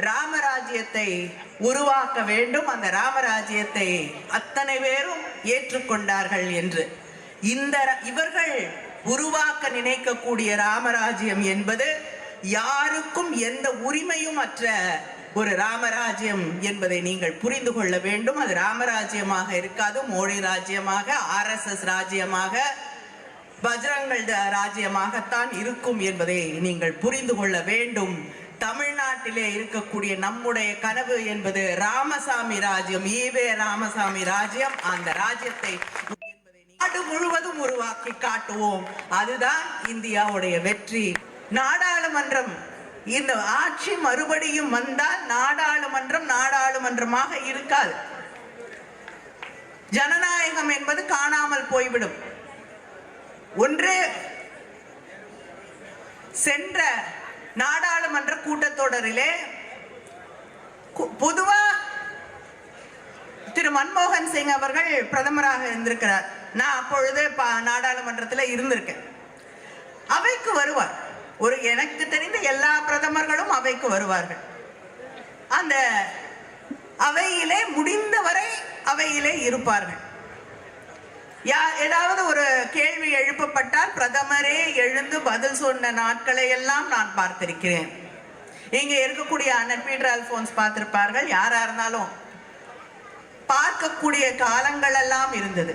ராமராஜ்யத்தை உருவாக்க வேண்டும், அந்த ராமராஜ்யத்தை அத்தனை பேரும் ஏற்றுக்கொண்டார்கள் என்று. இவர்கள் உருவாக்க நினைக்கக்கூடிய ராமராஜ்யம் என்பது யாருக்கும் எந்த உரிமையும் அற்ற ஒரு ராமராஜ்யம் என்பதை நீங்கள் புரிந்து கொள்ள வேண்டும். அது ராமராஜ்யமாக இருக்காது, மோடி ராஜ்யமாக, RSS ராஜ்யமாக, பஜ்ரங்கள் ராஜ்யமாகத்தான் இருக்கும் என்பதை நீங்கள் புரிந்து கொள்ள வேண்டும். தமிழ்நாட்டிலே இருக்கக்கூடிய நம்முடைய கனவு என்பது ராமசாமி ராஜ்யம், ஈவே ராமசாமி ராஜ்யம். அந்த ராஜ்யத்தை நாடு முழுவதும் உருவாக்கி காட்டுவோம். அதுதான் இந்தியாவுடைய வெற்றி. நாடாளுமன்றம், இந்த ஆட்சி மறுபடியும் வந்தால் நாடாளுமன்றம் நாடாளுமன்றமாக இருக்காது. ஜனநாயகம் என்பது காணாமல் போய்விடும். ஒன்று, சென்ற நாடாளுமன்ற கூட்டத்தொடரிலே பொதுவா திரு மன்மோகன் சிங் அவர்கள் பிரதமராக இருந்திருக்கிறார். நான் அப்பொழுது நாடாளுமன்றத்தில் இருந்திருக்கேன். அவைக்கு வருவார். எனக்கு தெரிந்த எல்லா பிரதமர்களும் அவைக்கு வருவார்கள். அந்த அவையிலே முடிந்தவரை அவையிலே இருப்பார்கள். ஏதாவது ஒரு கேள்வி எழுப்பப்பட்டால் பிரதமரே எழுந்து பதில் சொன்ன நாட்களை எல்லாம் நான் பார்த்திருக்கிறேன். இங்கே இருக்கக்கூடிய அண்ணன் பீட்டர் அல்போன்ஸ் பார்த்திருப்பார்கள். யாரா இருந்தாலும் பார்க்கக்கூடிய காலங்கள் எல்லாம் இருந்தது.